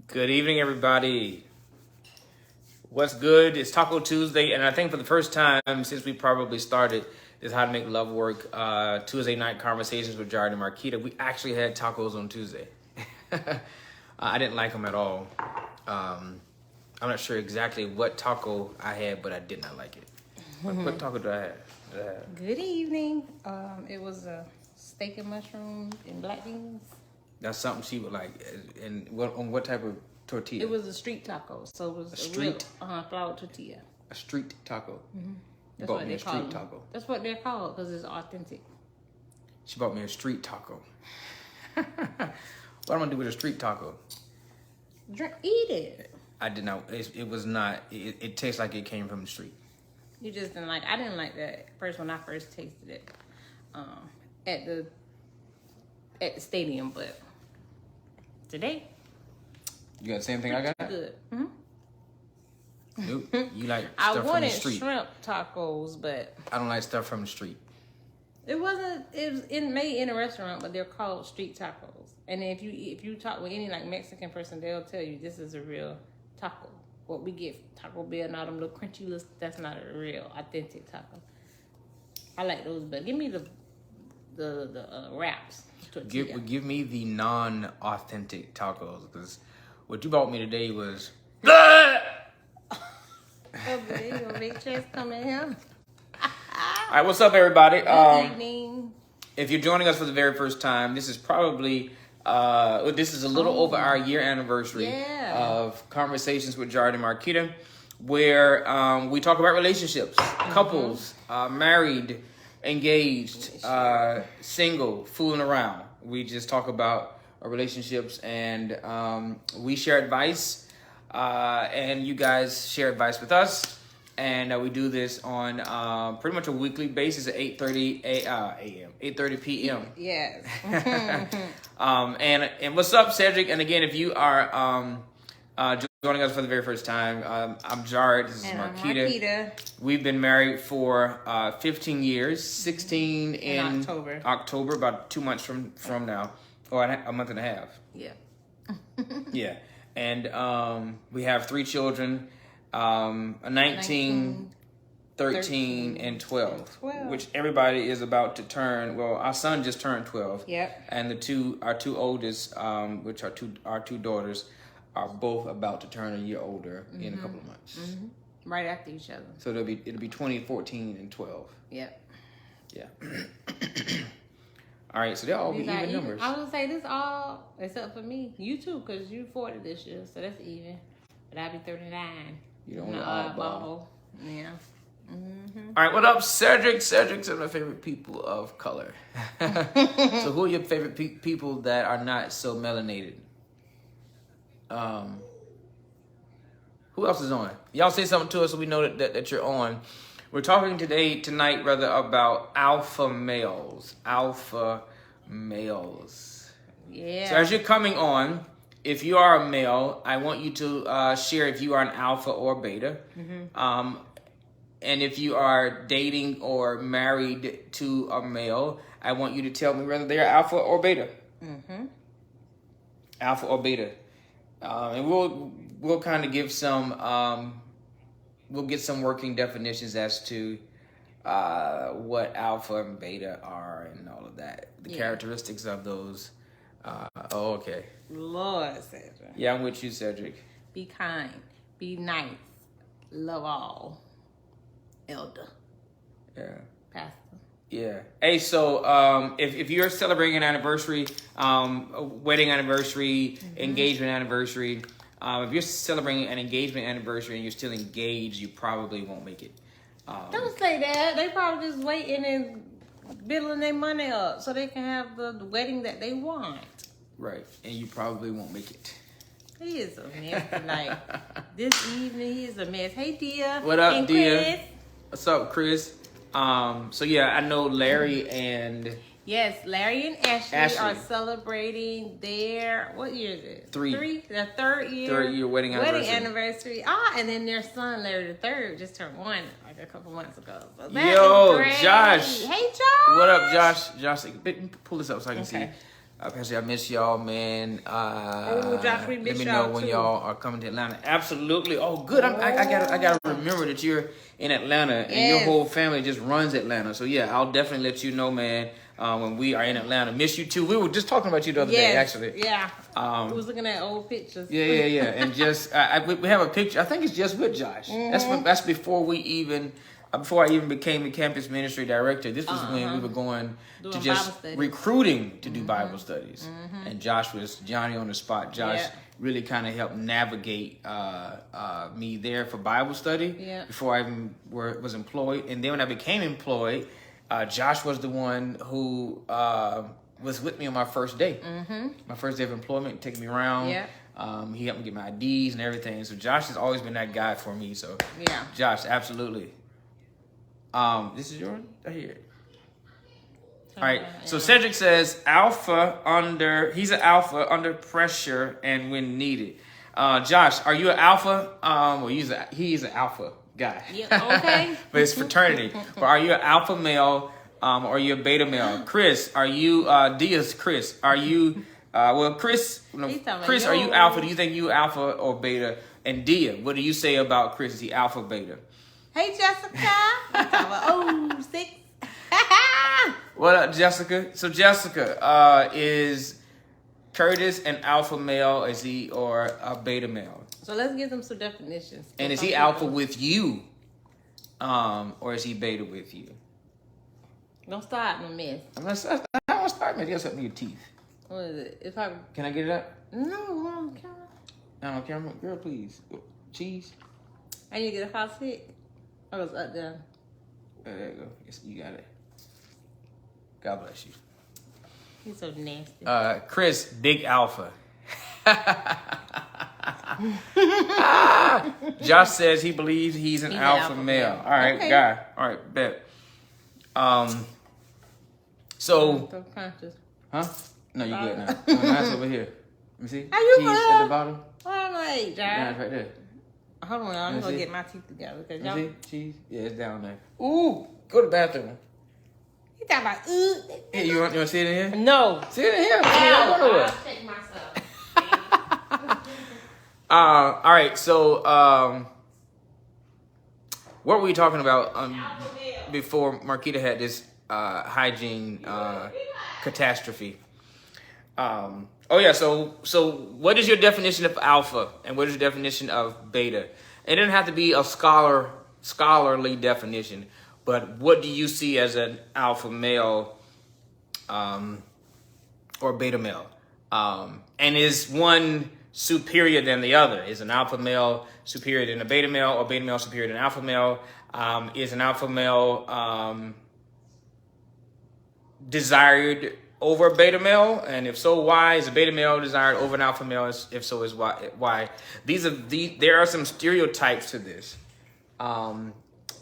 Good evening, everybody. What's good? It's Taco Tuesday, and I think for the first time since we probably started this How to Make Love Work Tuesday night conversations with Jared and Marquita, we actually had tacos on Tuesday. I didn't like them at all. I'm not sure exactly what taco I had, but I did not like it. What taco did I have? Good evening. It was a steak and mushrooms and black beans. That's something she would like. And on what type of tortilla? It was a street taco, so it was a street flour tortilla. A street taco. Mm-hmm. That's what they call taco. That's what they're called because it's authentic. She bought me a street taco. What am I gonna do with a street taco? Eat it. I did not. It was not. It tastes like it came from the street. You just didn't like. I didn't like that first when I first tasted it, at the stadium, but today. You got the same thing I got? Good. Mm-hmm. Nope. You like I stuff from the street. wanted shrimp tacos, but I don't like stuff from the street. it wasn't. It was made in a restaurant, but they're called street tacos. And if you talk with any like Mexican person, they'll tell you this is a real taco. What we get Taco Bell and all them little crunchy little, that's not a real authentic taco. I like those, but give me the wraps. Give me the non-authentic tacos, because what you bought me today was. Oh, your big chest coming here. All right, what's up, everybody? Good evening. If you're joining us for the very first time, this is probably this is a little over our year anniversary of Conversations with Jared and Marquita, where we talk about relationships, couples, married, engaged, single, fooling around. We just talk about our relationships, and we share advice, and you guys share advice with us. And we do this on pretty much a weekly basis at 8:30 a.m., 8:30 p.m. Yes. And what's up, Cedric? And again, if you are joining us for the very first time, I'm Jared. This is Marquita. We've been married for 15 years, 16 in October, about 2 months from now, or a month and a half. Yeah. Yeah. And we have 3 children. A 19, 13, and 12, which everybody is about to turn. Well, our son just turned 12. Yep. And our two oldest, which are our two daughters, are both about to turn a year older in a couple of months. Mm-hmm. Right after each other. So it'll be 2014 and 12. Yep. Yeah. All right, so they'll all be even numbers. I would say this all except for me. You too, because you 40 this year, so that's even. But I'll be 39. You don't oddball. Yeah. Mm-hmm. All right, what up, Cedric? Cedric's one of my favorite people of color. So who are your favorite people that are not so melanated? Who else is on? Y'all say something to us so we know that you're on. We're talking tonight, rather, about alpha males. Alpha males. Yeah. So as you're coming on, if you are a male, I want you to share if you are an alpha or beta. Mm-hmm. And if you are dating or married to a male, I want you to tell me whether they're alpha or beta. Mm-hmm. Alpha or beta. And we'll kind of give some, we'll get some working definitions as to what alpha and beta are and all of that. The characteristics of those. Okay. Lord, Cedric. Yeah, I'm with you, Cedric. Be kind. Be nice. Love all. Elder. Yeah. Pastor. Yeah. Hey, so if you're celebrating an anniversary, a wedding anniversary, engagement anniversary, if you're celebrating an engagement anniversary and you're still engaged, you probably won't make it. Don't say that. They probably just waiting and building their money up so they can have the wedding that they want. Right, and you probably won't make it. He is a mess tonight. This evening, he is a mess. Hey, Dia. What up, and Dia? Chris. What's up, Chris? So yeah, I know Larry and... Yes, Larry and Ashley are celebrating their, what year is it? Their third year wedding anniversary. And then their son, Larry the third, just turned 1 like a couple months ago. So Yo, Josh. Hey, Josh. What up, Josh? Josh, pull this up so I can see. Pastor, I miss y'all, man. Josh, we miss let me y'all know when too. y'all are coming to Atlanta. Absolutely. Oh, good. I gotta remember that you're in Atlanta and your whole family just runs Atlanta. So yeah, I'll definitely let you know, man. When we are in Atlanta, miss you too. We were just talking about you the other day, actually. Yeah. I was looking at old pictures. Yeah. And just we have a picture. I think it's just with Josh. That's before we even. Before I even became the campus ministry director, this was when we were going to just recruiting to do Bible studies. And Josh was Johnny on the spot. Josh really kind of helped navigate me there for Bible study before I even was employed. And then when I became employed, Josh was the one who was with me on my first day. My first day of employment, taking me around. He helped me get my IDs and everything. So Josh has always been that guy for me. So Josh, absolutely. This is yours? Right here. All right. So Cedric says he's an alpha under pressure and when needed. Josh, are you an alpha? Well, he's an alpha guy. Yeah, okay. But it's fraternity. But are you an alpha male? Or are you a beta male? Chris, are you Diaz? Chris, are you Chris? Chris, are you alpha? Do you think you alpha or beta? And Dia, what do you say about Chris? Is he alpha, beta? Hey, Jessica. 06. What up, Jessica? So Jessica, is Curtis an alpha male? Is he or a beta male? So let's give them some definitions. And is he alpha with you, or is he beta with you? Don't start no mess. I'm not starting. You got something in your teeth. What is it? It's probably. Can I get it up? No, on camera. Not on camera, girl. Please, cheese. I need to get a hot stick. I was up there. There you go. Yes, you got it. God bless you. He's so nasty. Chris, big alpha. Josh says he believes he's an alpha male. All right, okay. Guy. All right, bet. So. Huh? No, you good now. Nice over here. Let me see. How you Cheese at the bottom. Oh, my God. Yeah, right there. Hold on, I'm going to get my teeth together. See? Cheese? Yeah, it's down there. Ooh, go to the bathroom. You talking about, Hey, you want to see it in here? No. See it in here. I'll check myself. All right, so what were we talking about before Marquita had this hygiene catastrophe? So what is your definition of alpha and what is your definition of beta? It doesn't have to be a scholarly definition, but what do you see as an alpha male or beta male? And is one superior than the other? Is an alpha male superior than a beta male or beta male superior than alpha male? Is an alpha male desired over a beta male, and if so, why? Is a beta male desired over an alpha male? If so, is why? There are some stereotypes to this, and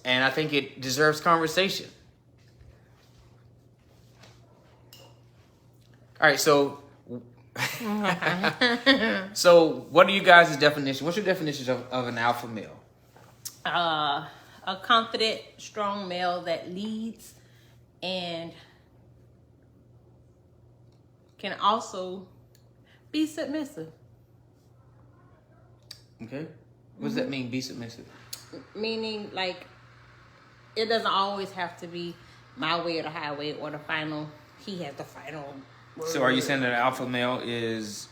I think it deserves conversation. All right, so so what are you guys' definition? What's your definition of an alpha male? A confident, strong male that leads and can also be submissive. Okay. What does that mean, be submissive? Meaning, like, it doesn't always have to be my way or the highway or the final. He has the final word. So are you saying that an alpha male is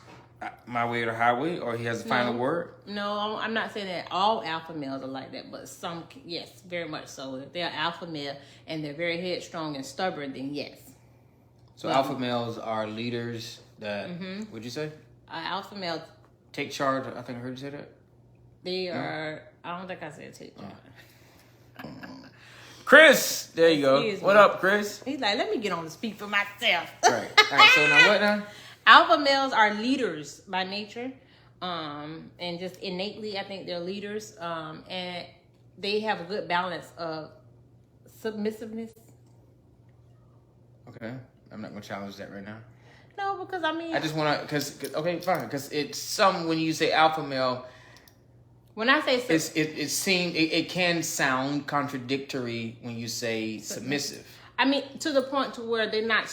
my way or the highway, or he has the final word? No, I'm not saying that all alpha males are like that, but some, yes, very much so. If they're alpha male and they're very headstrong and stubborn, then yes. So alpha males are leaders that, what'd you say? Alpha males. Take charge, I think I heard you say that. They are, I don't think I said take charge. Chris, there you go. What up, Chris? He's like, let me get on to speak for myself. Right. All right, so now what now? Alpha males are leaders by nature. And just innately, I think they're leaders. And they have a good balance of submissiveness. Okay. I'm not going to challenge that right now. No, because I mean... I just want to... Okay, fine. Because it's some... When you say alpha male... When I say... It can sound contradictory when you say submissive. I mean, to the point to where they're not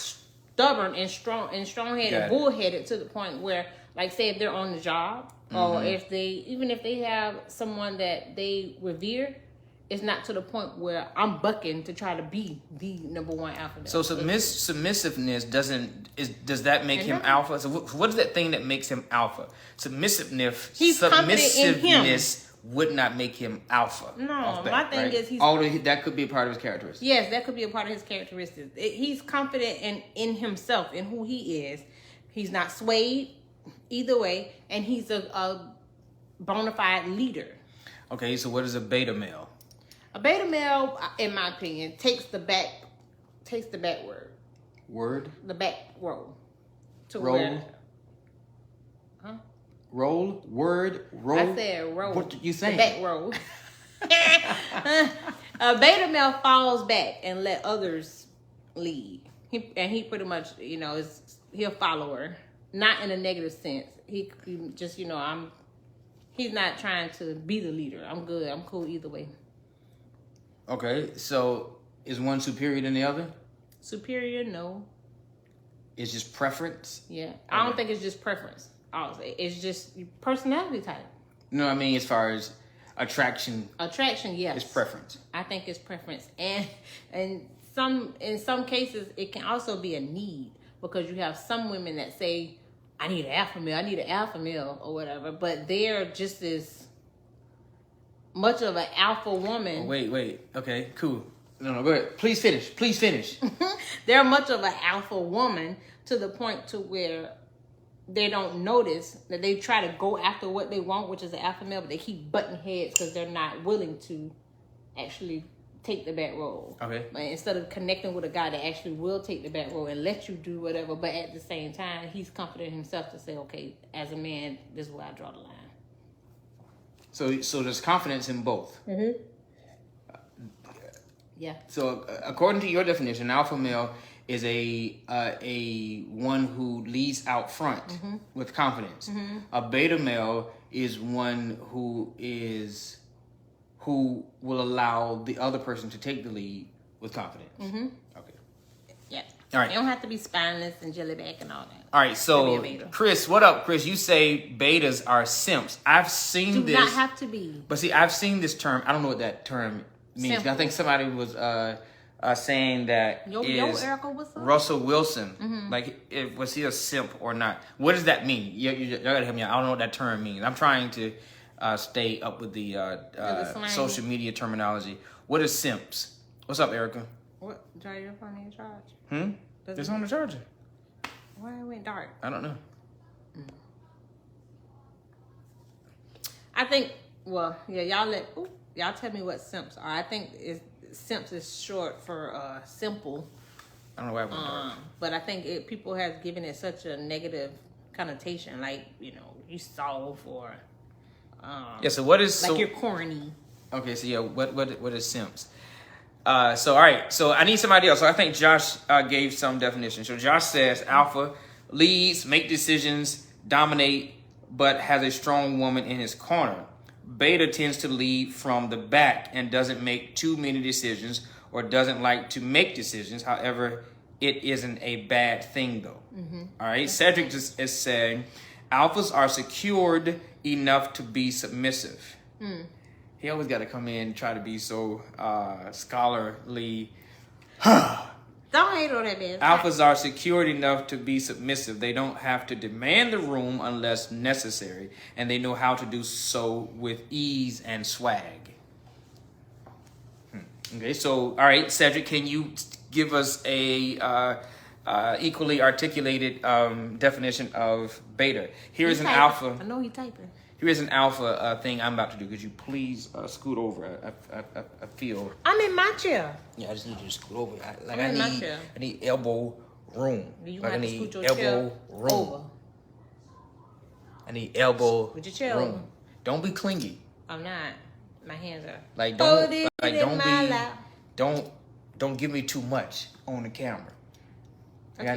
stubborn and strong-headed, bullheaded to the point where, like, say if they're on the job, or if they have someone that they revere, it's not to the point where I'm bucking to try to be the number one alpha male. So submissiveness does that make him alpha? So what is that thing that makes him alpha? Submissiveness would not make him alpha. No, my thing is that could be a part of his characteristics. Yes, that could be a part of his characteristics. He's confident in himself, in who he is. He's not swayed either way, and he's a bona fide leader. Okay, so what is a beta male? A beta male, in my opinion, takes the back word. Word? The back row. To roll? Where, huh? Roll? Word? Roll? I said roll. What did you say? The back row. A beta male falls back and let others lead. He pretty much, is he a follower. Not in a negative sense. He just, he's not trying to be the leader. I'm good. I'm cool either way. Okay, so is one superior than the other? Superior, no. It's just preference? Yeah. Okay. I don't think it's just preference. It's just personality type. No, I mean as far as attraction. Attraction, yes. It's preference. I think it's preference. And in some cases, it can also be a need. Because you have some women that say, I need an alpha male or whatever. But they're just as much of an alpha woman. Oh, wait. Okay, cool. No, go ahead. Please finish. They're much of an alpha woman to the point to where they don't notice that they try to go after what they want, which is an alpha male, but they keep butting heads because they're not willing to actually take the back role. Okay. But instead of connecting with a guy that actually will take the back role and let you do whatever, but at the same time, he's confident himself to say, okay, as a man, this is where I draw the line. So there's confidence in both. Mm-hmm. Yeah. So according to your definition, alpha male is a one who leads out front with confidence. Mm-hmm. A beta male is one who will allow the other person to take the lead with confidence. Mm-hmm. Okay. Yeah. All right. You don't have to be spineless and jellyback and all that. All right. So, Chris, what up, Chris? You say betas are simps. I've seen this. Do not have to be. But see, I've seen this term. I don't know what that term means. Simple. I think somebody was saying that Erica, what's up? Russell Wilson. Mm-hmm. Like, was he a simp or not? What does that mean? You gotta help me out. I don't know what that term means. I'm trying to stay up with the social media terminology. What is simps? What's up, Erica? What? Jay, your phone ain't charged. It's on the charger. Why it went dark? I don't know. I think. Well, yeah. Y'all tell me what simps are. I think simps is short for simple. I don't know why it went dark. But I think people have given it such a negative connotation, like you soft or. So what is you're corny? Okay, so what is simps? So all right, so I need somebody else. So I think Josh gave some definition. So Josh says alpha leads, make decisions, dominate, but has a strong woman in his corner. Beta tends to lead from the back and doesn't make too many decisions or doesn't like to make decisions. However, it isn't a bad thing though. Mm-hmm. All right, Cedric just is saying alphas are secured enough to be submissive. He always got to come in and try to be so scholarly. Don't hate on that man. Alphas are secured enough to be submissive. They don't have to demand the room unless necessary, and they know how to do so with ease and swag. Okay, so all right, Cedric, can you give us a equally articulated definition of beta? Here's an alpha. I know he's typing. Here's an alpha thing I'm about to do. Could you please scoot over? I feel. I'm in my chair. Yeah, I just need you to scoot over. I need elbow room. You have to scoot your chair over. I need elbow Put your chair room. over. Don't be clingy. I'm not. My hands are. Don't give me too much on the camera. Like I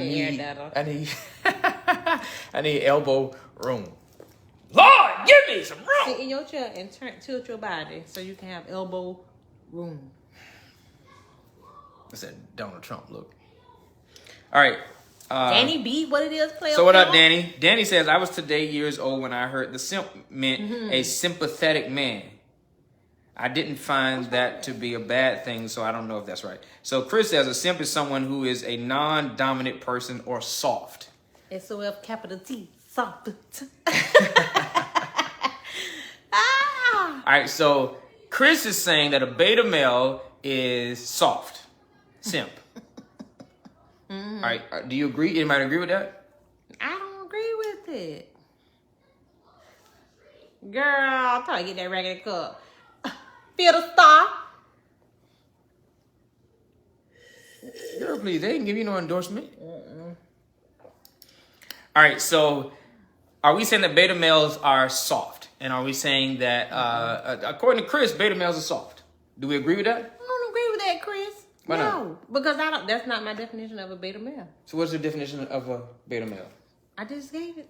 need elbow room. Lord, give me some room. Sit in your chair and tilt your body so you can have elbow room. That's that Donald Trump look. All right. Danny B, what it is, play. So what up, Danny? Danny says, I was today years old when I heard the simp meant a sympathetic man. I didn't find that to be a bad thing, so I don't know if that's right. So Chris says a simp is someone who is a non-dominant person or soft. SOF capital T, soft. All right, so Chris is saying that a beta male is soft, simp. All right, do you agree? Anybody agree with that? I don't agree with it. Girl, I'm trying to get that regular cup. Feel the star. Girl, please, they didn't give you no endorsement. All right, so are we saying that beta males are soft? And are we saying that, according to Chris, beta males are soft? Do we agree with that? I don't agree with that, Chris. Why no, not? Because I don't. That's not my definition of a beta male. So what's the definition of a beta male? I just gave it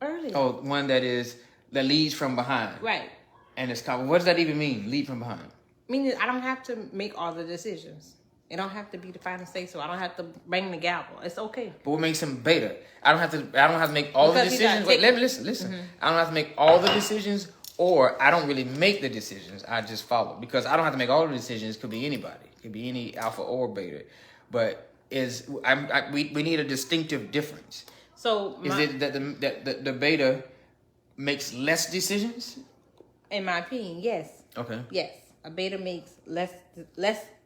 earlier. Oh, one that leads from behind. Right. And it's common. What does that even mean? Lead from behind. Meaning I don't have to make all the decisions. It don't have to be the final say so. I don't have to bang the gavel. It's okay. But what makes him beta? I don't have to make all the decisions. Wait, let me listen. I don't have to make all the decisions, or I don't really make the decisions. I just follow. Because I don't have to make all the decisions. It could be anybody. It could be any alpha or beta. But we need a distinctive difference. So is it that the beta makes less decisions? In my opinion, yes. Okay. Yes. A beta makes less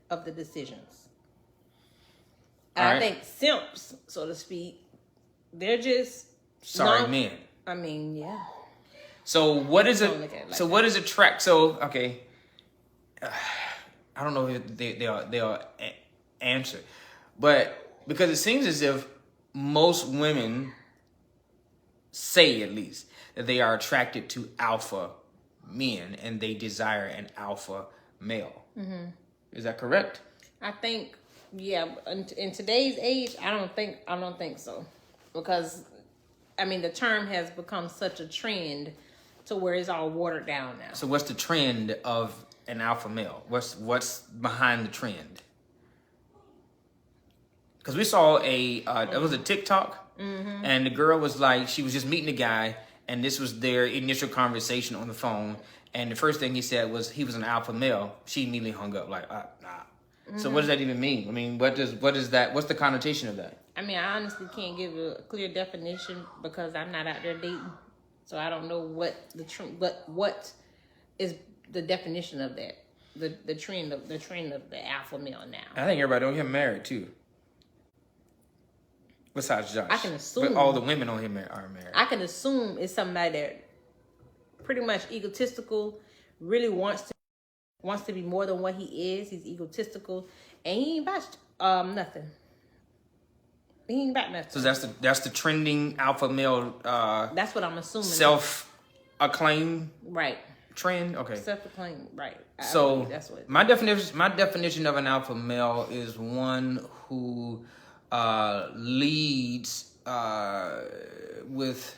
of the decisions. And I think simps, so to speak, they're just men. I mean, yeah. So what is it? Like so what is a track? So okay, I don't know if they'll answer, but because it seems as if most women say, at least, that they are attracted to alpha men and they desire an alpha male. Mm-hmm. Is that correct? I think, yeah. In today's age, I don't think so, because I mean the term has become such a trend to where it's all watered down now. So what's the trend of an alpha male? What's behind the trend? Because we saw it was a TikTok, and the girl was like, she was just meeting a guy, and this was their initial conversation on the phone, and the first thing he said was he was an alpha male. She immediately hung up like, nah. So what does that even mean? I mean, what is that? What's the connotation of that? I mean, I honestly can't give a clear definition because I'm not out there dating, so I don't know what is the definition of that. The trend of the alpha male now. I think everybody on here married too. Besides Josh. I can assume. But all the women on here are married. I can assume it's somebody that pretty much egotistical, really wants to be more than what he is. He's egotistical, and he ain't about nothing. He ain't about nothing. So that's the trending alpha male. That's what I'm assuming. Self-acclaim. Right. Trend. Okay. Self-acclaim. Right. So that's what my definition of an alpha male is one who leads with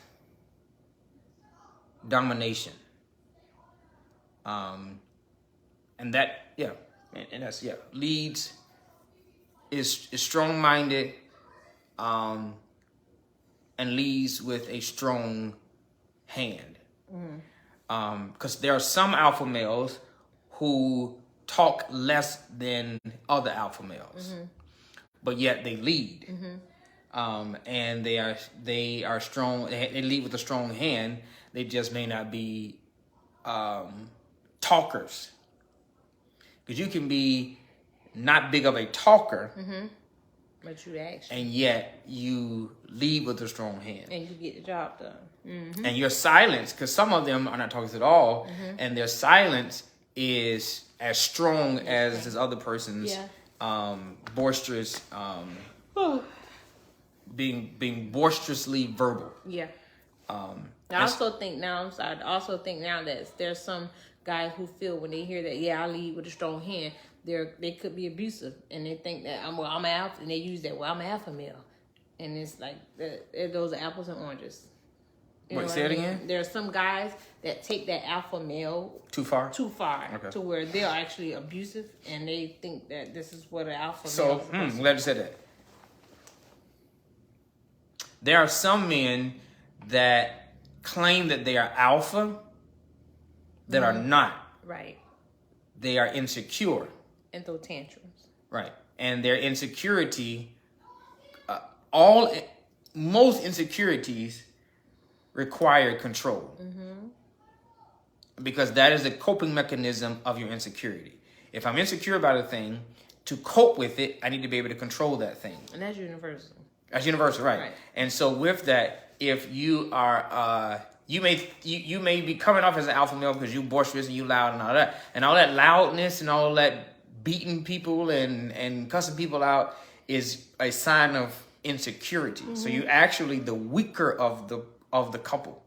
domination. And that, yeah, and that's, yeah, leads, is strong-minded, and leads with a strong hand. Because there are some alpha males who talk less than other alpha males, but yet they lead. And they are strong. They lead with a strong hand. They just may not be talkers. Because you can be not big of a talker, but you actually, and yet you lead with a strong hand, and you get the job done. And your silence, because some of them are not talkers at all, and their silence is as strong as this other person's boisterous, being boisterously verbal. Yeah. I also think now that there's some guys who feel when they hear that, I lead with a strong hand, they could be abusive, and they think that I'm an alpha, and they use that, I'm an alpha male, and it's like those are apples and oranges. Wait, say it again? There are some guys that take that alpha male too far, okay, to where they're actually abusive, and they think that this is what an alpha male is. So, I'm glad you said that. There are some men that claim that they are alpha that are not. Right. They are insecure. And throw tantrums. Right. And their insecurity, most insecurities require control. Because that is the coping mechanism of your insecurity. If I'm insecure about a thing, to cope with it, I need to be able to control that thing. And that's universal. That's universal, right? And so with that, if you are, you may be coming off as an alpha male because you boisterous and you loud and all that loudness and all that beating people and cussing people out is a sign of insecurity. So you're actually the weaker of the couple.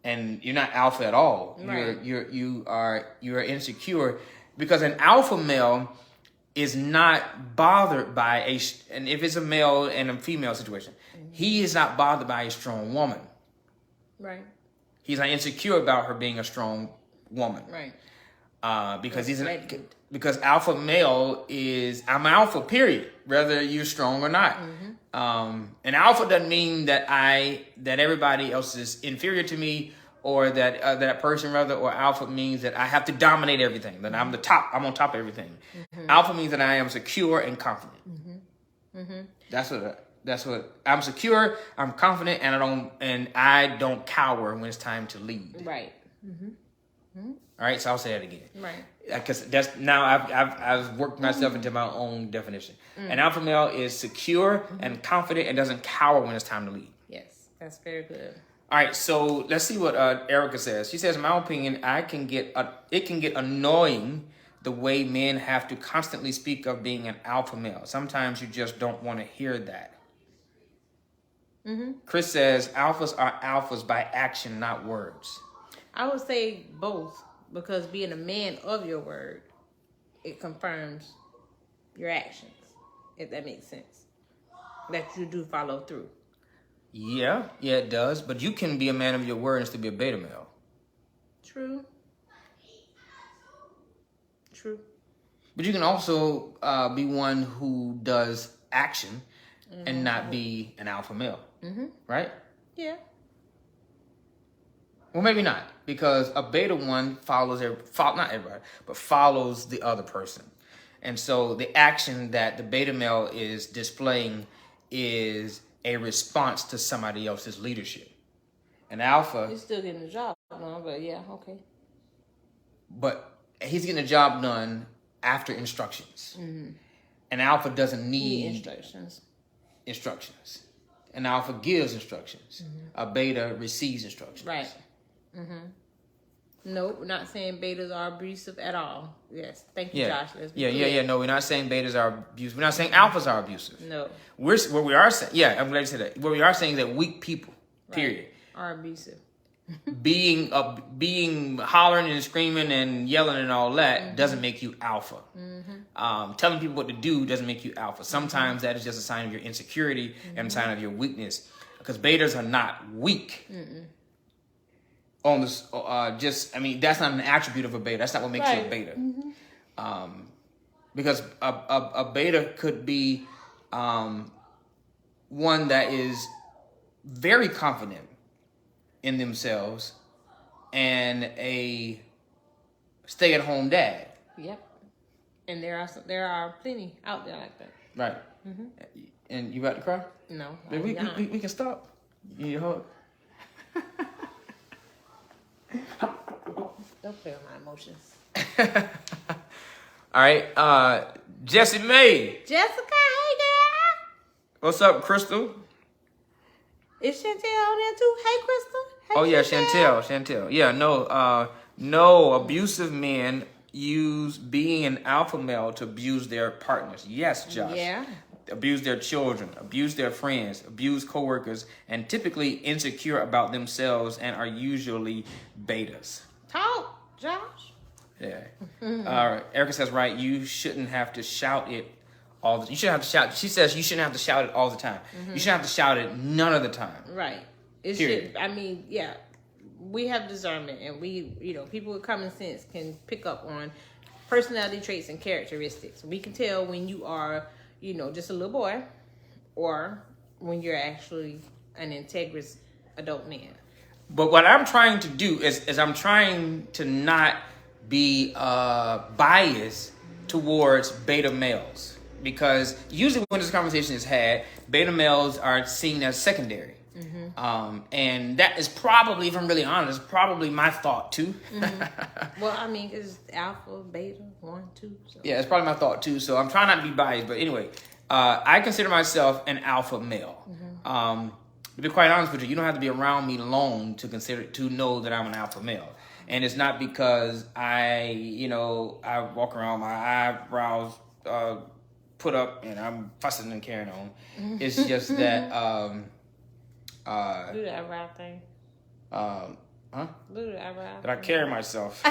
And you're not alpha at all. Right. You are insecure because an alpha male is not bothered by and if it's a male and a female situation, he is not bothered by a strong woman. Right. He's not insecure about her being a strong woman. Right. Because because alpha male I'm alpha, period, whether you're strong or not. And alpha doesn't mean that everybody else is inferior to me or that person rather, or alpha means that I have to dominate everything, that I'm the top, I'm on top of everything. Alpha means that I am secure and confident. That's what I'm secure, I'm confident, and I don't cower when it's time to lead. Right. All right, so I'll say that again. Right. Because that's now I've worked myself into my own definition. An alpha male is secure and confident and doesn't cower when it's time to lead. Yes, that's very good. All right, so let's see what Erica says. She says, in my opinion, it can get annoying the way men have to constantly speak of being an alpha male. Sometimes you just don't want to hear that. Chris says, alphas are alphas by action, not words. I would say both, because being a man of your word, it confirms your actions, if that makes sense. That you do follow through. Yeah, it does. But you can be a man of your word and still be a beta male. True. But you can also be one who does action and not be an alpha male. Right? Yeah. Well, maybe not, because a beta one follows not everybody, but follows the other person. And so the action that the beta male is displaying is a response to somebody else's leadership. An alpha... He's still getting the job done, but yeah, okay. But he's getting the job done after instructions. An alpha doesn't need instructions. An alpha gives instructions. A beta receives instructions. Right. Nope, we're not saying betas are abusive at all. Yes, thank you, Josh. No, we're not saying betas are abusive. We're not saying alphas are abusive. No. What we are saying, I'm glad you said that. What we are saying is that weak people, period, are abusive. being hollering and screaming and yelling and all that doesn't make you alpha. Telling people what to do doesn't make you alpha. Sometimes that is just a sign of your insecurity and a sign of your weakness, because betas are not weak. On this, that's not an attribute of a beta. That's not what makes you a beta. Because a beta could be one that is very confident in themselves and a stay-at-home dad. Yep. And there are plenty out there like that. Right. And you about to cry? No. We can stop. You need a hug? Don't play with my emotions. All right. Jessie Mae. Jessica, hey girl. What's up, Crystal? Is Chantel on there too? Hey, Crystal. Hey, Oh yeah, Chantel. Yeah, no abusive men use being an alpha male to abuse their partners. Yes, Josh. Yeah. Abuse their children, abuse their friends, abuse coworkers, and typically insecure about themselves and are usually betas. Talk, Josh. Yeah. All right. Erica says, right, you shouldn't have to shout it all the time. You shouldn't have to shout. She says you shouldn't have to shout it all the time. You shouldn't have to shout it none of the time. Right. It Period. should. I mean, yeah. We have discernment, and people with common sense can pick up on personality traits and characteristics. We can tell when you are, just a little boy, or when you're actually an integrous adult man. But what I'm trying to do is I'm trying to not be biased towards beta males, because usually when this conversation is had, beta males are seen as secondary. And that is probably, if I'm really honest, probably my thought too. Well, I mean, it's alpha, beta, 1, 2. So. Yeah, it's probably my thought too. So I'm trying not to be biased, but anyway, I consider myself an alpha male. To be quite honest with you, you don't have to be around me long to know that I'm an alpha male. And it's not because I walk around my eyebrows put up and I'm fussing and carrying on. It's just that do the eyebrow thing. Huh? Do the eyebrow. But I carry myself.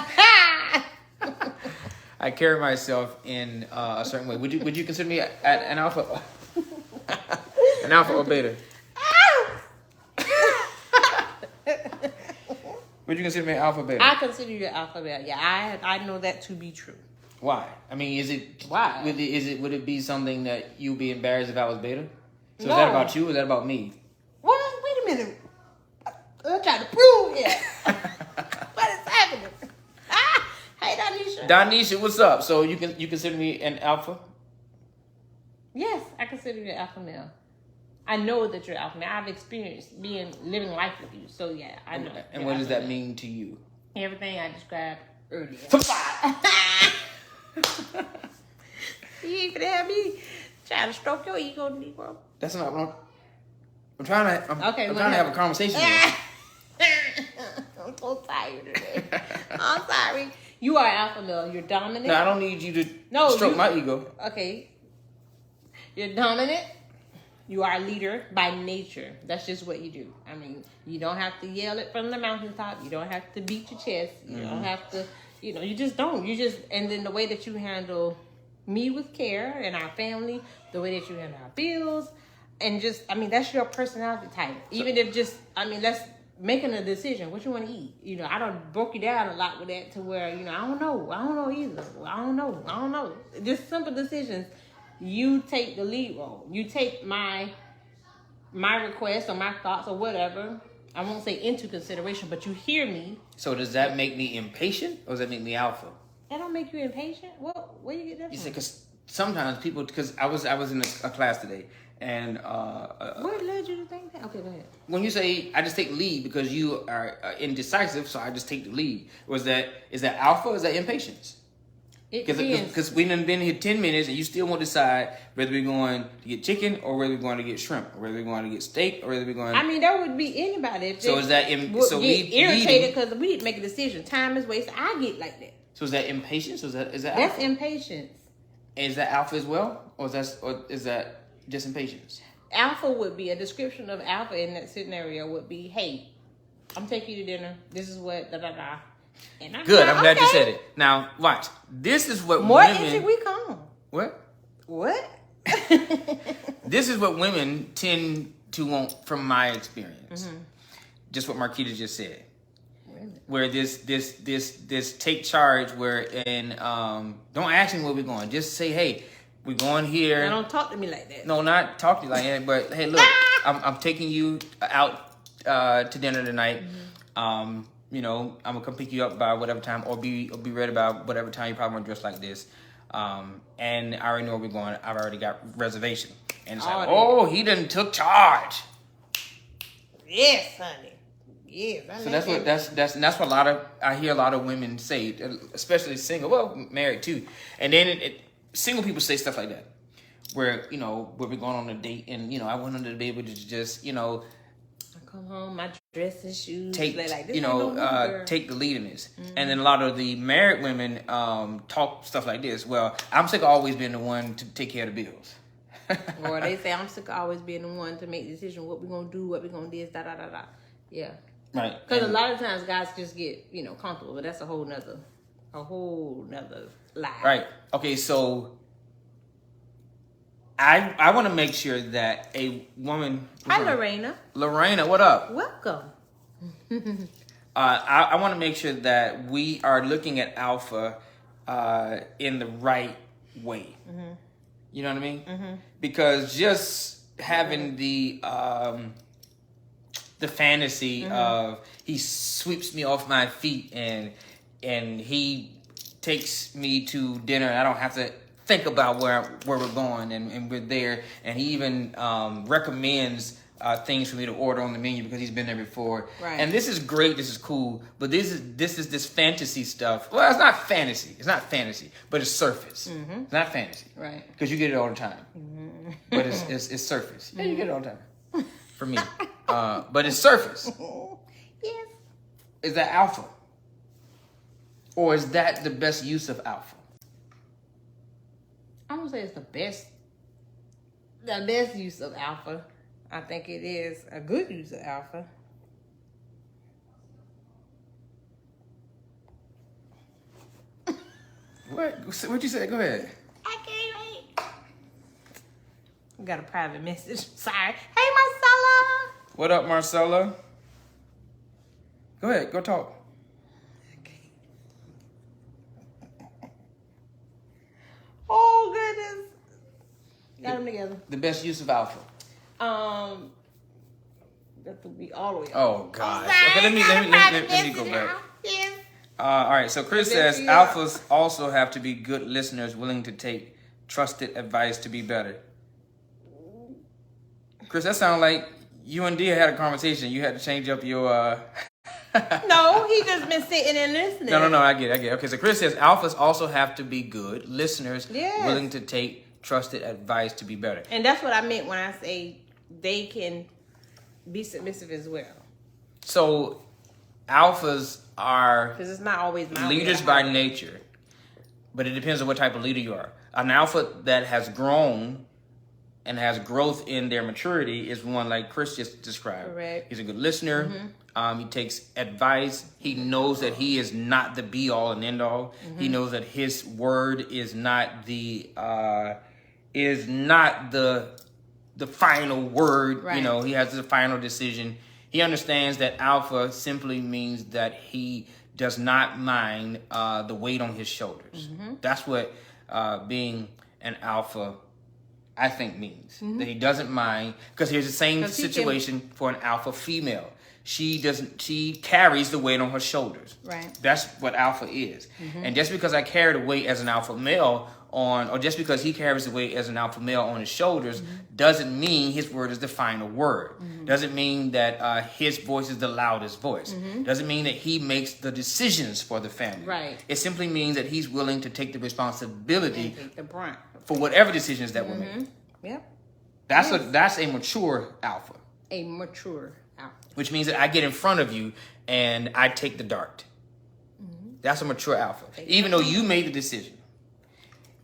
I carry myself in a certain way. Would you consider me an alpha? An alpha or beta? Would you consider me an alpha or beta? I consider you an alpha beta. Yeah, I know that to be true. Why? I mean, is it why? Would it be something that you'd be embarrassed if I was beta? So No. Is that about you or is that about me? What? Wait a minute. I'm trying to prove it. What is happening? Hey, Donisha. Donisha, what's up? So you consider me an alpha? Yes, I consider you an alpha male. I know that you're alpha male. I've experienced living life with you. So yeah, I know. And what does that mean to you? Everything I described earlier. You ain't gonna have me trying to stroke your ego, Negro. That's not what I'm trying to. I'm trying to have a conversation. I'm so tired today. I'm sorry. You are alpha male. You're dominant. No, I don't need you to stroke my ego. Okay. You're dominant. You are a leader by nature. That's just what you do. I mean, you don't have to yell it from the mountaintop. You don't have to beat your chest. You don't have to, you just don't. And then the way that you handle me with care and our family, the way that you handle our bills, and that's your personality type. Even if let's making a decision, what you want to eat. I done broke you down a lot with that to where, I don't know either. I don't know. Just simple decisions. You take the lead role. You take my requests or my thoughts or whatever. I won't say into consideration, but you hear me. So does that make me impatient or does that make me alpha? That don't make you impatient? Where you get that from? You say, because sometimes people, because I was in a class today and... what led you to think that? Okay, go ahead. When you say, I just take lead because you are indecisive, so I just take the lead. Is that alpha or is that impatience? Because we done been here 10 minutes and you still won't decide whether we're going to get chicken or whether we're going to get shrimp or whether we're going to get steak or whether we're going. I mean, that would be anybody. So is that irritated because we didn't make a decision? Time is wasted. I get like that. So is that impatience? Or is that that's alpha? impatience? Is that alpha as well, or is that just impatience? Alpha would be a description of alpha in that scenario would be, hey, I'm taking you to dinner. This is what da da da. Good. I'm glad you said it. Now, watch. This is what more women... into we come. What? This is what women tend to want from my experience. Just what Marquita just said. Where this take charge don't ask me where we're going. Just say, hey, we're going here. Now, don't talk to me like that. No, not talk to you like that. But hey, look, I'm taking you out to dinner tonight. I'm gonna come pick you up by whatever time, or be ready by whatever time you probably want to dress like this. And I already know where we're going. I've already got reservation. And it's like, he done took charge. Yes, honey. Yes. So that's what I hear a lot of women say, especially single, well, married too. And then single people say stuff like that, where we're going on a date, and I want them to be able to just I come home, my dress and shoes. Take like this take the lead in this. And then a lot of the married women talk stuff like this. Well, I'm sick of always being the one to take care of the bills. Or they say I'm sick of always being the one to make the decision what we're gonna do, what we're gonna do, da da da da. Yeah. Right. Because a lot of times guys just get comfortable, but that's a whole nother lie. Right. Okay. So I want to make sure that a woman. Hi, Lorena. Lorena, what up? Welcome. I want to make sure that we are looking at alpha in the right way. You know what I mean? Because just having the fantasy of he sweeps me off my feet and he takes me to dinner and I don't have to think about where we're going and we're there, and he even recommends things for me to order on the menu because he's been there before. Right. And this is great, this is cool, but this is this fantasy stuff. Well, it's not fantasy, but it's surface. Mm-hmm. It's not fantasy. Right. Because you get it all the time. Mm-hmm. But it's surface. Yeah, you get it all the time. For me. But it's surface. Yes. Is that alpha? Or is that the best use of alpha? I don't say it's the best use of alpha. I think it is a good use of alpha. What'd you say? Go ahead. I can't wait. We got a private message. Sorry. Hey, Marcella. What up, Marcella? Go ahead. Go talk. Oh, goodness. Got them together. The best use of alpha. That would be all the way up. Oh, gosh. Okay, let me go back. Yes. All right, so Chris says, alphas also have to be good listeners willing to take trusted advice to be better. Chris, that sounds like you and Dia had a conversation. You had to change up your... No, he just been sitting and listening. No, I get it. Okay, so Chris says, alphas also have to be good listeners willing to take trusted advice to be better. And that's what I meant when I say they can be submissive as well. So alphas are because it's not always my leaders by nature, but it depends on what type of leader you are. An alpha that has grown and has growth in their maturity is one like Chris just described. Correct. He's a good listener. Mm-hmm. He takes advice. He knows that he is not the be all and end all. Mm-hmm. He knows that his word is not the final word. Right. You know, he has the final decision. He understands that alpha simply means that he does not mind the weight on his shoulders. Mm-hmm. That's what being an alpha, I think, means. Mm-hmm. That he doesn't mind, because here's the same situation for an alpha female. She carries the weight on her shoulders. Right. That's what alpha is. Mm-hmm. And just because I carry the weight as an alpha male or just because he carries the weight as an alpha male on his shoulders, mm-hmm. doesn't mean his word is the final word. Mm-hmm. Doesn't mean that his voice is the loudest voice. Mm-hmm. Doesn't mean that he makes the decisions for the family. Right. It simply means that he's willing to take the responsibility and take the brunt for whatever decisions that were made. Yep. That's a mature alpha. A mature alpha. Which means that I get in front of you and I take the dart. Mm-hmm. That's a mature alpha. Even though you made the decision.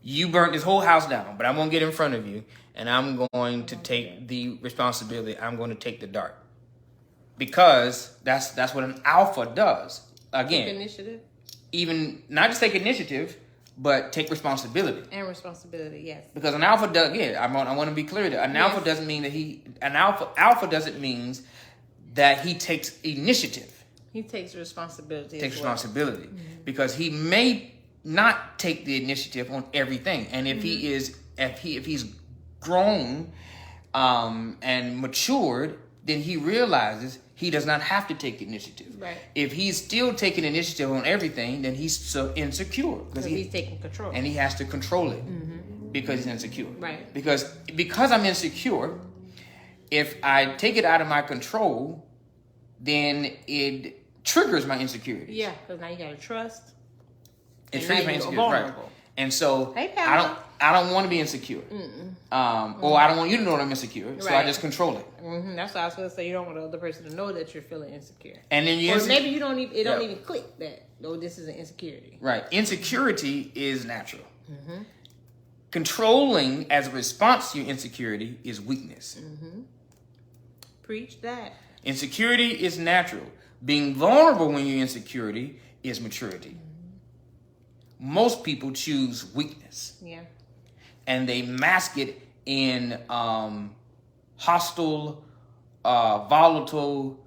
You burnt this whole house down, but I'm going to get in front of you and I'm going to take the responsibility. I'm going to take the dart. Because that's what an alpha does. Again, take initiative. Even not just take initiative, but take responsibility. And responsibility, yes. Because an alpha does, I want to be clear that an alpha doesn't mean that alpha doesn't mean that he takes initiative. He takes responsibility. Mm-hmm. Because he may not take the initiative on everything. And if mm-hmm. he's grown and matured, then he realizes he does not have to take the initiative. Right. If he's still taking initiative on everything, then he's so insecure. Because he's taking control. And he has to control it. Mm-hmm. Because he's insecure. Right. Because I'm insecure, if I take it out of my control, then it triggers my insecurity. Yeah, because now you got to trust. It triggers my insecurity, right? And so I don't want to be insecure, or I don't want you to know that I'm insecure, so I just control it. Mm-hmm. That's what I was going to say. You don't want the other person to know that you're feeling insecure, and then maybe you don't even don't even click that. Oh, this is an insecurity. Right. Insecurity is natural. Mm-hmm. Controlling as a response to your insecurity is weakness. Mm-hmm. Preach that. Insecurity is natural. Being vulnerable when you're insecurity is maturity. Mm-hmm. Most people choose weakness. Yeah. And they mask it in hostile, volatile,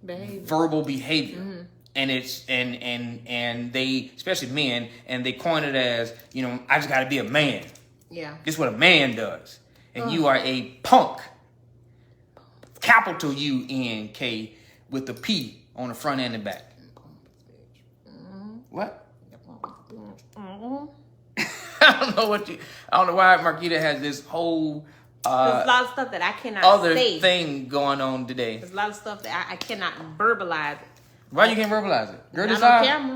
verbal behavior. Mm-hmm. And it's and they, especially men, and they coin it as, I just gotta be a man. Yeah. This is what a man does. And you are a punk capital UNK with the P on the front and the back. What? I don't know why Marquita has this whole there's a lot of stuff that I cannot other say. thing going on today. There's a lot of stuff that I cannot verbalize. Why you can't verbalize it? Girl,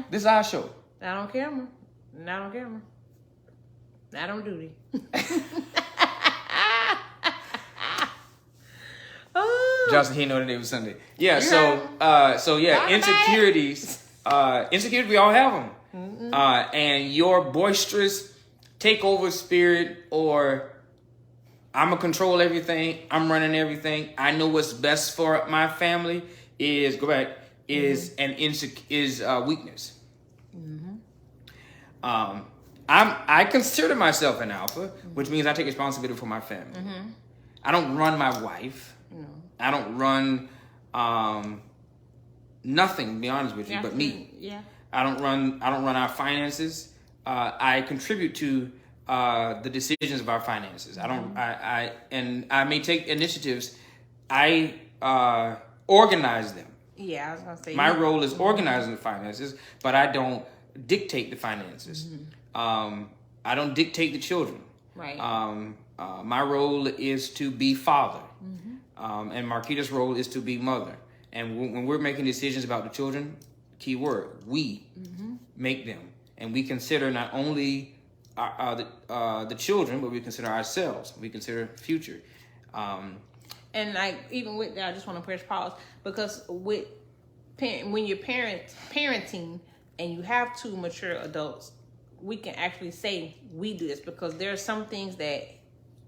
this our show. Not on camera. Not on camera. Not on duty. Johnson, he know today was Sunday. Yeah, so insecurities. Insecurities, we all have them. Mm-hmm. And your boisterous takeover spirit, or I'm gonna control everything, I'm running everything, I know what's best for my family is weakness. Mm-hmm. I consider myself an alpha, which means I take responsibility for my family. Mm-hmm. I don't run my wife. No. I don't run nothing, to be honest with you, but me. Yeah. I don't run our finances. I contribute to the decisions of our finances. Mm-hmm. I may take initiatives. I organize them. Yeah, I was gonna say my role is organizing the finances, but I don't dictate the finances. Mm-hmm. I don't dictate the children. Right. My role is to be father, and Marquita's role is to be mother. And when we're making decisions about the children, key word, we make them, and we consider not only the children, but we consider ourselves. We consider future. And like even with that, I just want to press pause because when you're parenting and you have two mature adults, we can actually say we do this because there are some things that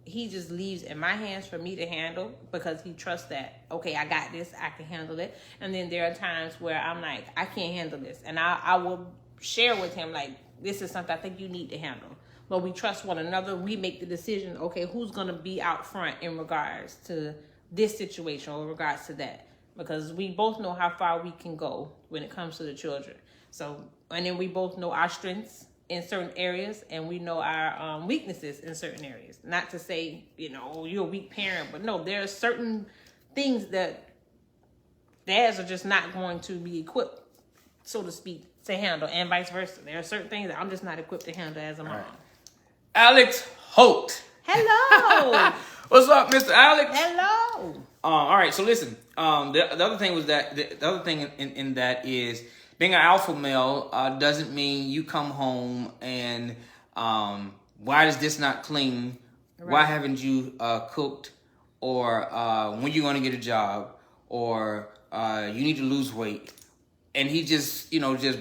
he just leaves in my hands for me to handle because he trusts that, okay, I got this, I can handle it. And then there are times where I'm like, I can't handle this. And I will share with him, like, this is something I think you need to handle. But we trust one another. We make the decision, okay, who's going to be out front in regards to this situation or in regards to that. Because we both know how far we can go when it comes to the children. So, and then we both know our strengths in certain areas, and we know our weaknesses in certain areas. Not to say, you're a weak parent, but no, there are certain things that dads are just not going to be equipped, so to speak, to handle, and vice versa. There are certain things that I'm just not equipped to handle as a mom. Right. Alex Holt. Hello. What's up, Mr. Alex? Hello. All right, so listen. The other thing was that the other thing in that is, being an alpha male doesn't mean you come home and why is this not clean? Right. Why haven't you cooked? Or when you going to get a job? Or you need to lose weight? And he just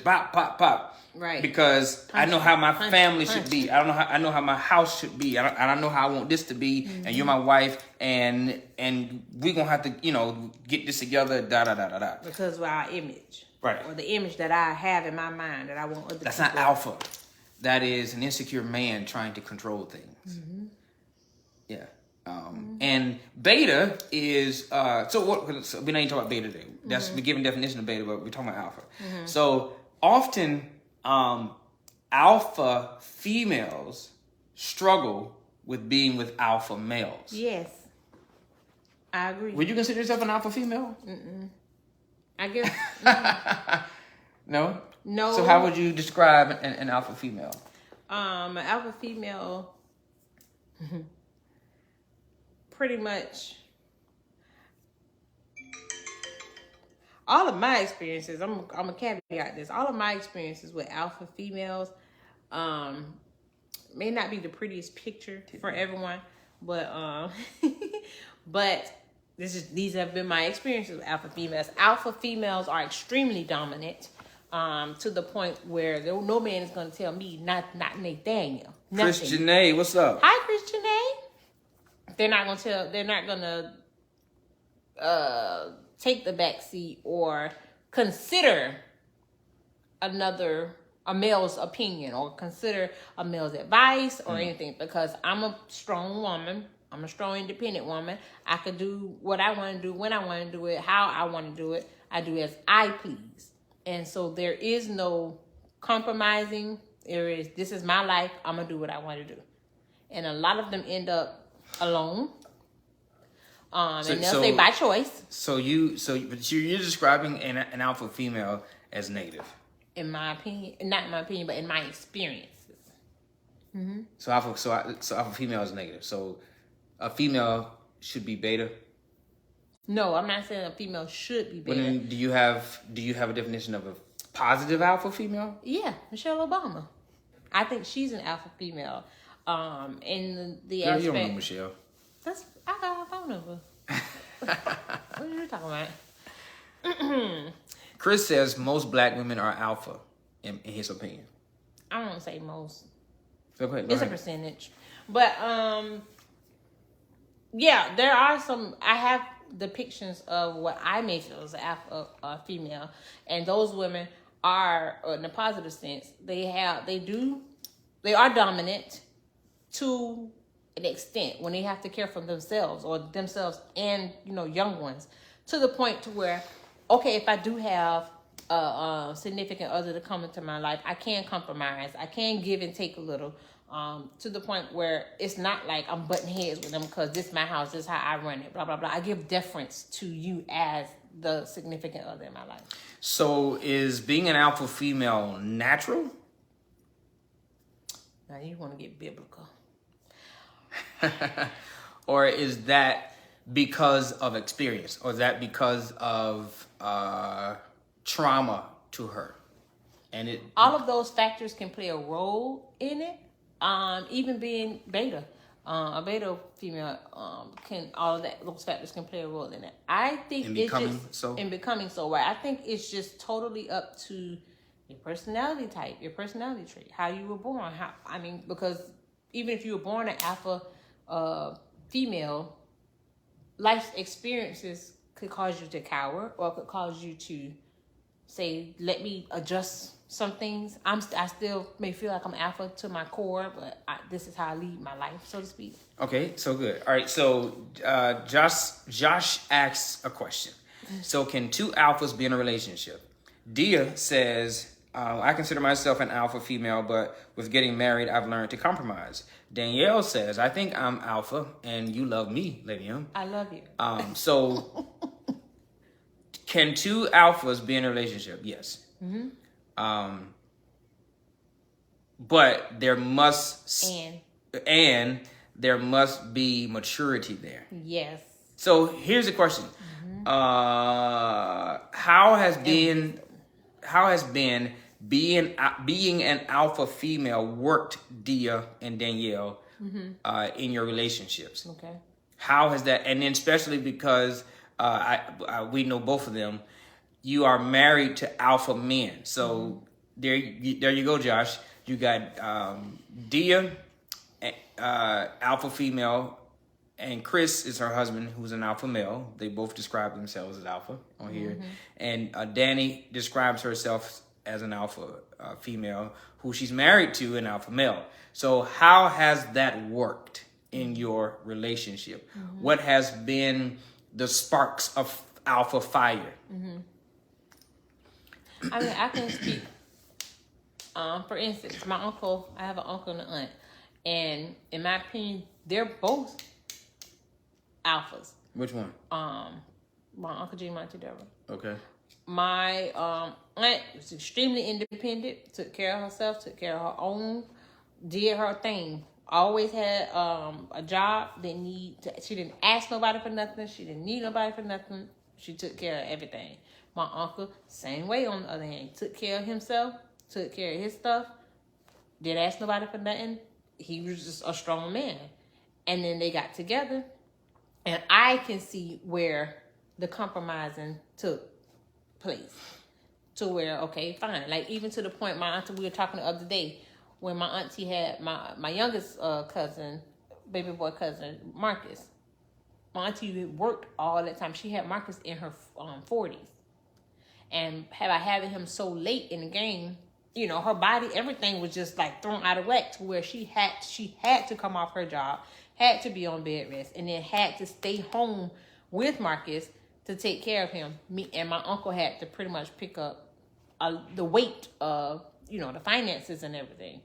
pop. Right. Because I know how my family should be. I know how my house should be. I know how I want this to be. Mm-hmm. And you're my wife. And we're going to have to, get this together. Because of our image. Right. Or the image that I have in my mind that I want other people. That's not alpha. That is an insecure man trying to control things. Mm-hmm. Yeah. And beta is so what? So we not even talking about beta today. That's we're giving definition of beta, but we're talking about alpha. Mm-hmm. So often, alpha females struggle with being with alpha males. Yes, I agree. Would you consider yourself an alpha female? Mm-mm. I guess. No? No. So how would you describe an alpha female? An alpha female, pretty much, all of my experiences, I'm a caveat this, all of my experiences with alpha females may not be the prettiest picture for everyone, but but these have been my experiences with alpha females. Alpha females are extremely dominant, to the point where no man is going to tell me not Nathaniel. Chris Janae, what's up? Hi, Chris Janae. They're not going to take the back seat or consider a male's opinion or consider a male's advice or anything, because I'm a strong woman. I'm a strong, independent woman. I can do what I want to do, when I want to do it, how I want to do it. I do as I please. And so there is no compromising. This is my life. I'm going to do what I want to do. And a lot of them end up alone. And they'll say by choice. So you're describing an alpha female as negative. In my opinion, not in my opinion, but in my experiences. Mm-hmm. So alpha female is negative. So a female should be beta. No, I'm not saying a female should be beta. Then do you have a definition of a positive alpha female? Yeah, Michelle Obama. I think she's an alpha female. In the Girl, aspect. you don't know Michelle. I got her phone number. What are you talking about? Chris says most black women are alpha, in his opinion. I won't say most. Go ahead. It's a percentage. But, yeah, there are some, I have depictions of what I may feel as an alpha female. And those women are, in a positive sense, they are dominant to an extent when they have to care for themselves and, young ones, to the point to where, okay, if I do have a significant other to come into my life, I can compromise. I can give and take a little, to the point where it's not like I'm butting heads with them because this is my house, this is how I run it, blah, blah, blah. I give deference to you as the significant other in my life. So is being an alpha female natural? Now you want to get biblical. Or is that because of experience? Or is that because of trauma to her? And all of those factors can play a role in it. Even being beta, a beta female, those factors can play a role in it. I think in becoming so, right? I think it's just totally up to your personality type, your personality trait, how you were born. Because even if you were born an alpha female, life experiences could cause you to cower or could cause you to say, let me adjust some things. I still may feel like I'm alpha to my core, but this is how I lead my life, so to speak. Okay, so good. All right, so Josh asks a question. So can two alphas be in a relationship? Dia says, I consider myself an alpha female, but with getting married, I've learned to compromise. Danielle says, I think I'm alpha, and you love me, Lady M. I love you. So can two alphas be in a relationship? Yes. Mm-hmm. But there must there must be maturity there. Yes. So here's the question: How has been being an alpha female worked, Dia and Danielle, in your relationships? Okay. How has that? And then especially because we know both of them. You are married to alpha men. So there you go, Josh. You got Dia, alpha female, and Chris is her husband, who's an alpha male. They both describe themselves as alpha on here. And Danny describes herself as an alpha female, who she's married to an alpha male. So how has that worked in your relationship? What has been the sparks of alpha fire? I can speak. For instance, I have an uncle and an aunt, and in my opinion, they're both alphas. Which one? My Uncle G, my Auntie Deborah. Okay. My aunt was extremely independent, took care of herself, took care of her own, did her thing. Always had a job. She didn't ask nobody for nothing. She didn't need nobody for nothing. She took care of everything. My uncle, same way on the other hand. Took care of himself, took care of his stuff, didn't ask nobody for nothing. He was just a strong man. And then they got together, and I can see where the compromising took place. To where, okay, fine. Like, even to the point, my auntie, we were talking the other day, when my auntie had my youngest cousin, baby boy cousin, Marcus. My auntie worked all that time. She had Marcus in her 40s. And by having him so late in the game, her body, everything was just like thrown out of whack, to where she had to come off her job, had to be on bed rest, and then had to stay home with Marcus to take care of him. Me and my uncle had to pretty much pick up the weight of, the finances and everything.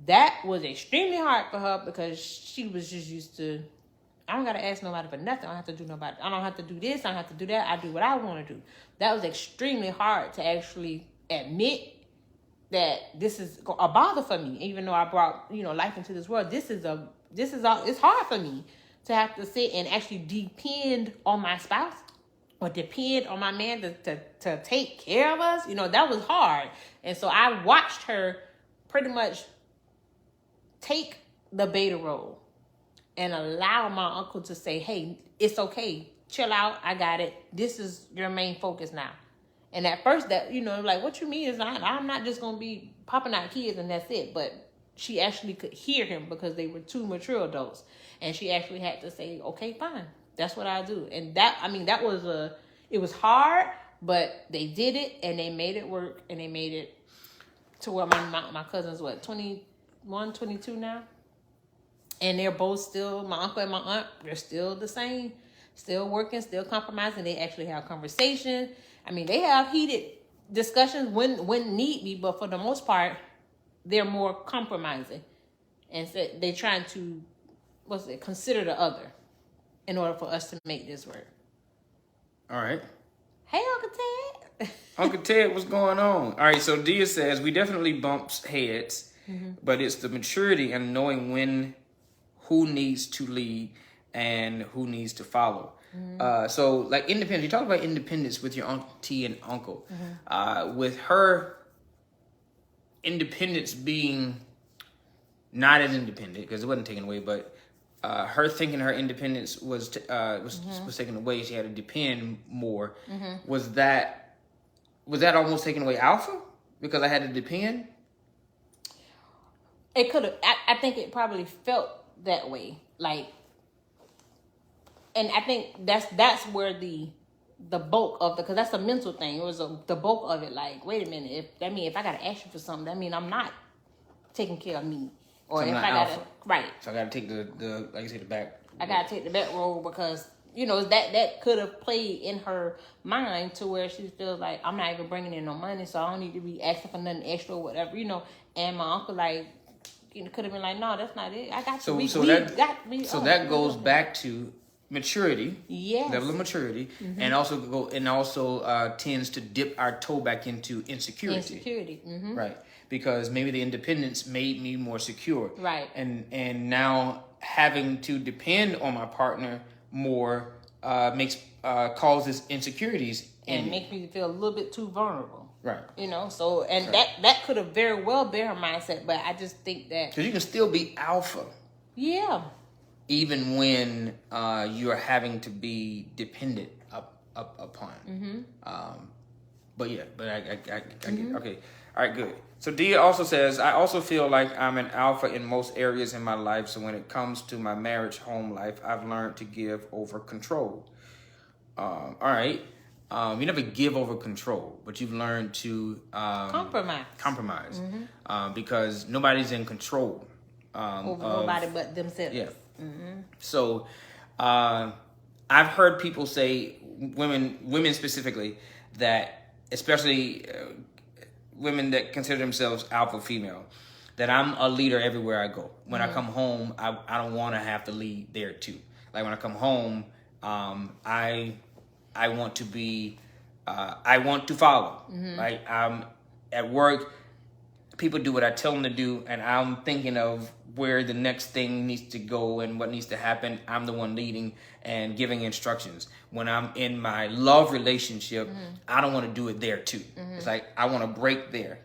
That was extremely hard for her because she was just used to, I don't gotta ask nobody for nothing. I don't have to do nobody. I don't have to do this. I don't have to do that. I do what I want to do. That was extremely hard to actually admit that this is a bother for me. Even though I brought life into this world, it's hard for me to have to sit and actually depend on my spouse or depend on my man to take care of us. That was hard. And so I watched her pretty much take the beta role and allow my uncle to say, hey, it's okay. Chill out. I got it. This is your main focus now. And at first that, like, what you mean is I'm not just going to be popping out kids and that's it. But she actually could hear him because they were two mature adults. And she actually had to say, okay, fine. That's what I do. And it was hard, but they did it and they made it work and they made it to where my cousin's 21, 22 now. And they're both still, my uncle and my aunt, they're still the same, still working, still compromising. They actually have conversations. I mean, they have heated discussions when need be, but for the most part, they're more compromising. And so they're trying to, consider the other in order for us to make this work. All right. Hey, Uncle Ted. Uncle Ted, what's going on? All right, so Dia says, we definitely bumps heads, but it's the maturity and knowing who needs to lead and who needs to follow. So, like, independence, you talk about independence with your auntie and uncle. With her independence being not as independent, because it wasn't taken away, but her thinking her independence was taken away. She had to depend more. Was that almost taking away alpha because I had to depend? It could have. I think it probably felt that way. Like, and I think that's where the bulk of because that's a mental thing. It was the bulk of it. Like, wait a minute. If I gotta ask you for something, that mean I'm not taking care of me. Or so if I gotta right. So I gotta take the like you say the back. I gotta take the back role because that could have played in her mind to where she feels like I'm not even bringing in no money, so I don't need to be asking for nothing extra or whatever. And my uncle could have been like, no, that's not it. I got you. So that goes back to maturity, level of maturity, and also tends to dip our toe back into insecurity. Right, because maybe the independence made me more secure, right, and now having to depend on my partner more causes insecurities and makes me feel a little bit too vulnerable. Right. So that could have very well been her mindset, but I just think that because you can still be alpha. Yeah. Even when you are having to be dependent upon. But I get it. Okay. All right, good. So Dia also says, I also feel like I'm an alpha in most areas in my life. So when it comes to my marriage, home life, I've learned to give over control. All right. You never give over control, but you've learned to compromise. Because nobody's in control. Over nobody but themselves. Yeah. So, I've heard people say, women specifically, that especially women that consider themselves alpha female, that I'm a leader everywhere I go. When I come home, I don't want to have to lead there too. Like when I come home, I want to be, I want to follow. Right? I'm at work. People do what I tell them to do, and I'm thinking of where the next thing needs to go and what needs to happen. I'm the one leading and giving instructions. When I'm in my love relationship, I don't want to do it there too. It's like I want to break there.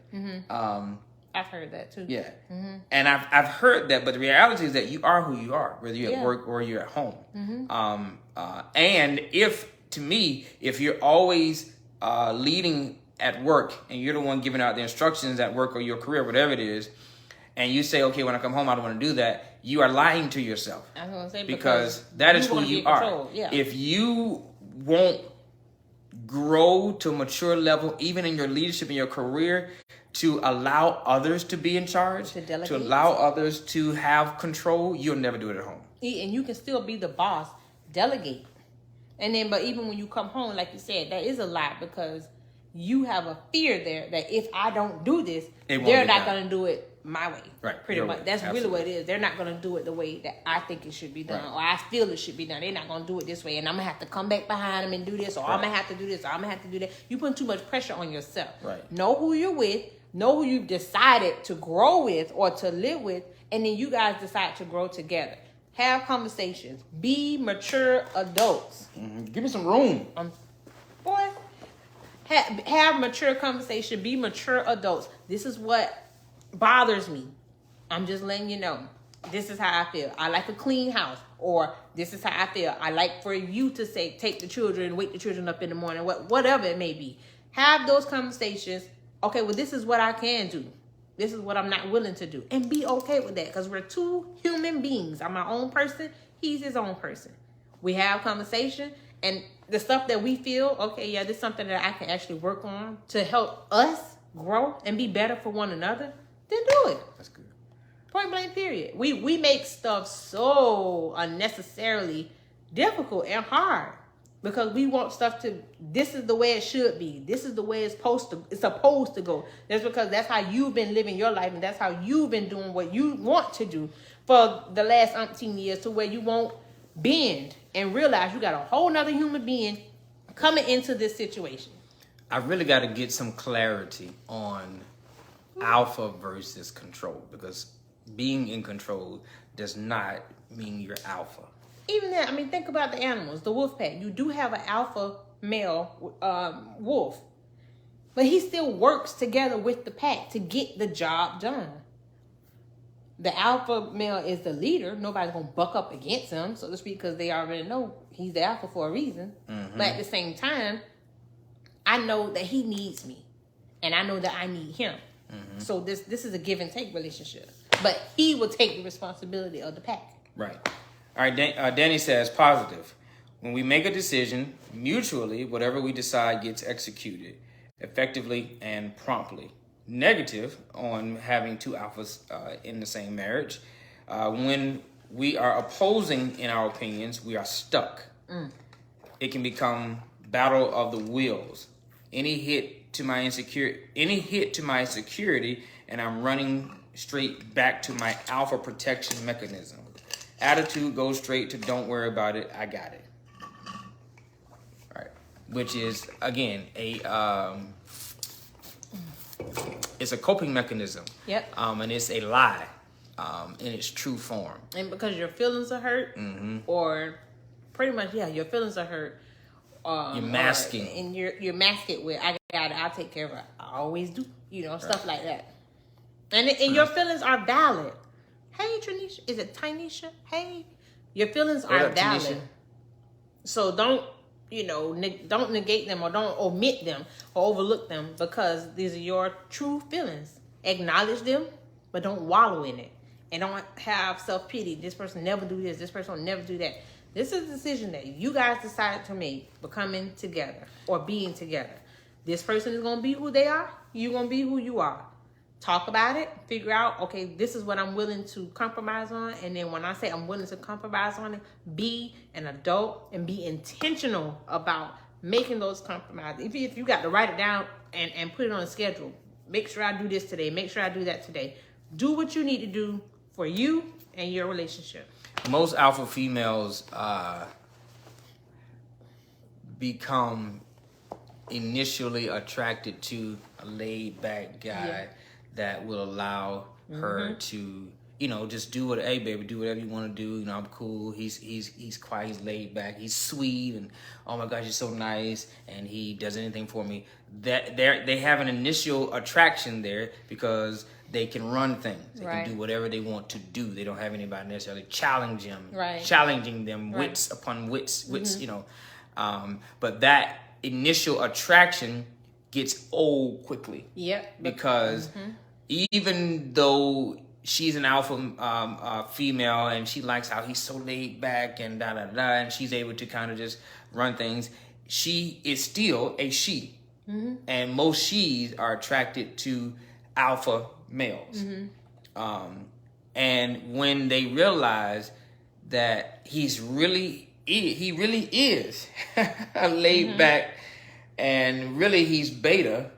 I've heard that too. Yeah, and I've heard that, but the reality is that you are who you are, whether you're at work or you're at home. And if you're always leading at work and you're the one giving out the instructions at work or your career, whatever it is, and you say, okay, when I come home, I don't want to do that, you are lying to yourself. I was going to say because that is who you are. Yeah. If you won't grow to a mature level, even in your leadership, in your career, to allow others to be in charge, to allow others to have control, you'll never do it at home. And you can still be the boss, delegate. And then, but even when you come home, like you said, that is a lot because you have a fear there that if I don't do this, they're not going to do it my way. Right. Pretty much. That's really what it is. They're not going to do it the way that I think it should be done, or I feel it should be done. They're not going to do it this way, and I'm going to have to come back behind them and do this, or I'm going to have to do this, or I'm going to have to do that. You put too much pressure on yourself. Right. Know who you're with. Know who you've decided to grow with or to live with, and then you guys decide to grow together. Have conversations. Be mature adults. Mm-hmm. Give me some room. Boy, have mature conversation. Be mature adults. This is what bothers me. I'm just letting you know. This is how I feel. I like a clean house. Or this is how I feel. I like for you to say, take the children, wake the children up in the morning, whatever it may be. Have those conversations. Okay, well, this is what I can do. This is what I'm not willing to do. And be okay with that, because we're two human beings. I'm my own person. He's his own person. We have conversation, and the stuff that we feel, okay, yeah, this is something that I can actually work on to help us grow and be better for one another, then do it. That's good. Point blank, period. We make stuff so unnecessarily difficult and hard because we want stuff to, this is the way it should be. This is the way it's supposed to go. That's because that's how you've been living your life, and that's how you've been doing what you want to do for the last umpteen years, to where you won't bend and realize you got a whole nother human being coming into this situation. I really got to get some clarity on alpha versus control, because being in control does not mean you're alpha. Even that, I mean, think about the animals, the wolf pack. You do have an alpha male wolf, but he still works together with the pack to get the job done. The alpha male is the leader. Nobody's going to buck up against him, so to speak, because they already know he's the alpha for a reason. Mm-hmm. But at the same time, I know that he needs me, and I know that I need him. Mm-hmm. So this is a give and take relationship. But he will take the responsibility of the pack. Right. All right, Danny says, positive. When we make a decision, mutually, whatever we decide gets executed effectively and promptly. Negative on having two alphas in the same marriage. When we are opposing in our opinions, we are stuck. It can become battle of the wills. Any hit to my security, and I'm running straight back to my alpha protection mechanism. Attitude goes straight to don't worry about it, I got it. All right, which is again it's a coping mechanism. Yep. And it's a lie in its true form. And because your feelings are hurt, mm-hmm. or pretty much, yeah, your feelings are hurt. You're masking. And you're masking with, I got it, I'll take care of it. I always do. Stuff like that. And your feelings are valid. Hey, Tranisha. Is it Tynisha? Hey. Your feelings are valid. Tanisha? So don't negate them, or don't omit them or overlook them, because these are your true feelings. Acknowledge them, but don't wallow in it. And don't have self-pity. This person never do this. This person will never do that. This is a decision that you guys decided to make, becoming together or being together. This person is going to be who they are. You're going to be who you are. Talk about it. Figure out, okay, this is what I'm willing to compromise on. And then when I say I'm willing to compromise on it, be an adult and be intentional about making those compromises. If you got to write it down and put it on a schedule, make sure I do this today. Make sure I do that today. Do what you need to do for you and your relationship. Most alpha females become initially attracted to a laid-back guy that will allow her to, just do what, hey baby, do whatever you want to do. I'm cool. He's quiet. He's laid back. He's sweet, and oh my gosh, he's so nice, and he does anything for me. That they have an initial attraction there because they can run things. They can do whatever they want to do. They don't have anybody necessarily challenging them wits upon wits, but that initial attraction gets old quickly. Yep. Because even though she's an alpha female and she likes how he's so laid back and and she's able to kind of just run things, she is still a she. Mm-hmm. And most she's are attracted to alpha males. Mm-hmm. And when they realize that he really is laid back, and really he's beta,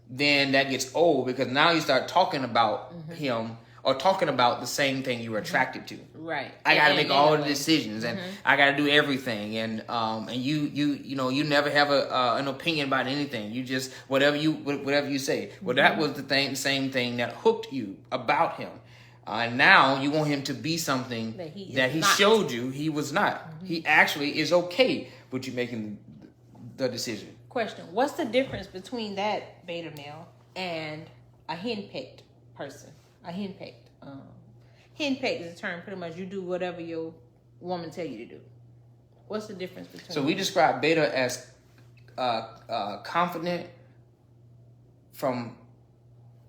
then that gets old, because now you start talking about him or talking about the same thing you were attracted to. Right. I got to make all the decisions, and I got to do everything, and you never have an opinion about anything. You just whatever you say. Well, that was the same thing that hooked you about him. Now you want him to be something that he showed you he was not. He actually is okay with you making the decision. Question: what's the difference between that beta male and a henpecked person? A henpecked. Henpecked is a term pretty much you do whatever your woman tell you to do. What's the difference between? So we describe beta as confident from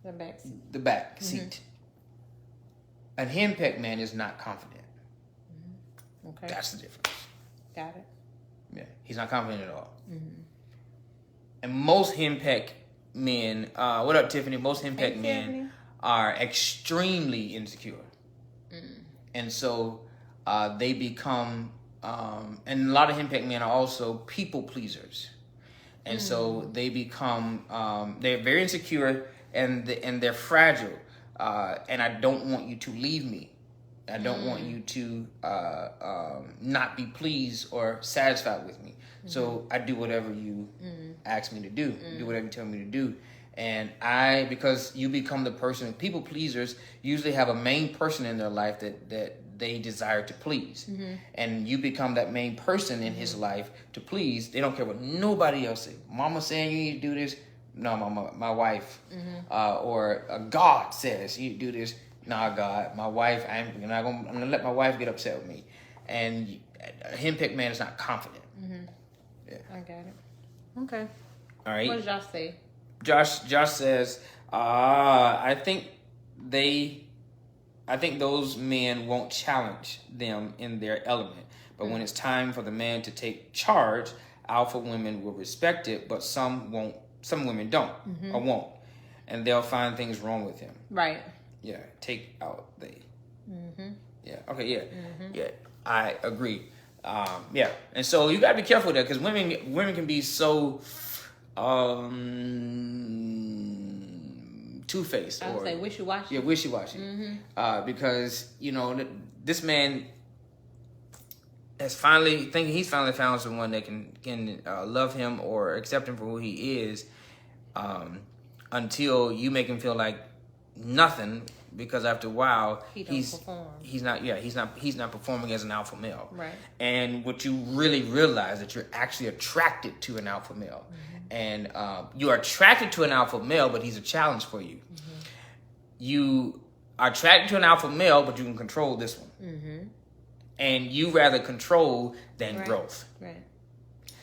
the back seat. The back seat. A henpecked man is not confident. Okay. That's the difference. Got it. Yeah, he's not confident at all. And most henpecked men, what up, Tiffany? Most henpecked men are extremely insecure. And so they become, and a lot of henpecked men are also people pleasers. And so they become, they're very insecure and they're fragile. And I don't want you to leave me. I don't want you to not be pleased or satisfied with me. So I do whatever you ask me to do. Do whatever you tell me to do. And because you become the person, people pleasers usually have a main person in their life that they desire to please. And you become that main person in his life to please. They don't care what nobody else says. Mama saying you need to do this. No, my wife. Or God says you do this. Nah, God, my wife. I'm gonna let my wife get upset with me. And a henpecked man is not confident. Yeah, I got it. Okay. All right. What did Josh say? Josh says, I think those men won't challenge them in their element, but when it's time for the man to take charge, alpha women will respect it, but some won't. Some women don't or won't, and they'll find things wrong with him. Right. Yeah. Take out they. Yeah. Okay. Yeah. Yeah. I agree. Yeah. And so you gotta be careful with that because women can be so two-faced. I would say wishy-washy. Yeah, wishy-washy. Because this man he's finally found someone that can love him or accept him for who he is, until you make him feel like nothing, because after a while he's not performing as an alpha male. Right. And what you really realize that you're actually attracted to an alpha male. And you are attracted to an alpha male, but he's a challenge for you. You are attracted to an alpha male, but you can control this one. And you rather control than growth. Right.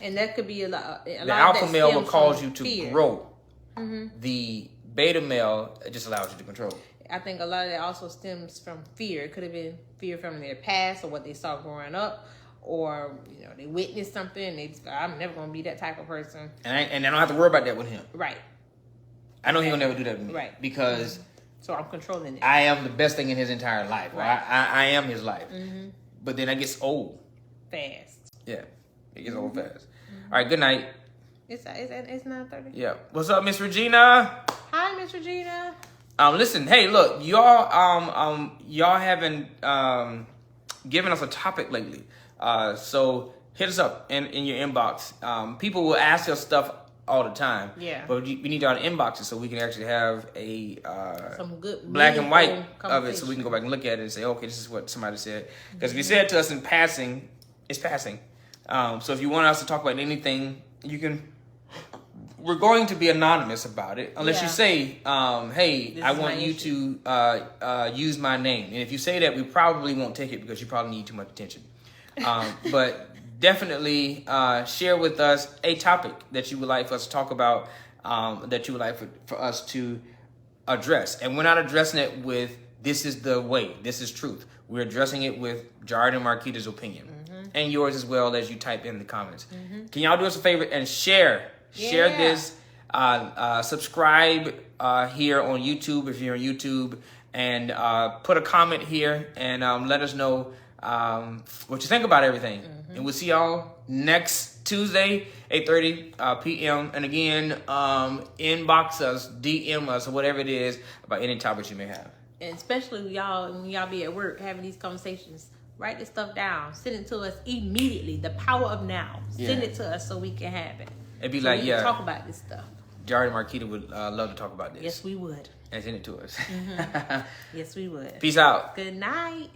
And that could be a lot. The alpha male will cause you to grow. The beta male just allows you to control. I think a lot of that also stems from fear. It could have been fear from their past or what they saw growing up, or they witnessed something and I'm never gonna be that type of person. And I don't have to worry about that with him. Right. I know he'll never do that with me. Right. Because so I'm controlling it. I am the best thing in his entire life. Right. I am his life. But then it gets old. Fast. Yeah. It gets old fast. All right, good night. It's 9:30. Yeah. What's up, Miss Regina? Hi, Miss Regina. Listen, hey, look, y'all haven't given us a topic lately. So hit us up in your inbox. People will ask us stuff all the time. Yeah. But we need y'all to inbox it so we can actually have a some good black and white of it, so we can go back and look at it and say, okay, this is what somebody said. Because if you said it to us in passing, it's passing. So if you want us to talk about anything, you can. We're going to be anonymous about it, unless you say, hey, I want you to use my name. And if you say that, we probably won't take it because you probably need too much attention. But definitely share with us a topic that you would like for us to talk about, that you would like for us to address. And we're not addressing it with, this is the way, this is truth. We're addressing it with Jared and Marquita's opinion. And yours as well, as you type in the comments. Can y'all do us a favor and share this, subscribe here on YouTube if you're on YouTube, and put a comment here and let us know what you think about everything. And we'll see y'all next Tuesday, 8:30 p.m. And again, inbox us, DM us, or whatever it is about any topics you may have. And especially when y'all be at work having these conversations, write this stuff down. Send it to us immediately. The power of now. Send it to us so we can have it. It'd be so like, we can talk about this stuff. Jared and Marquita would love to talk about this. Yes, we would. And send it to us. Yes, we would. Peace out. Good night.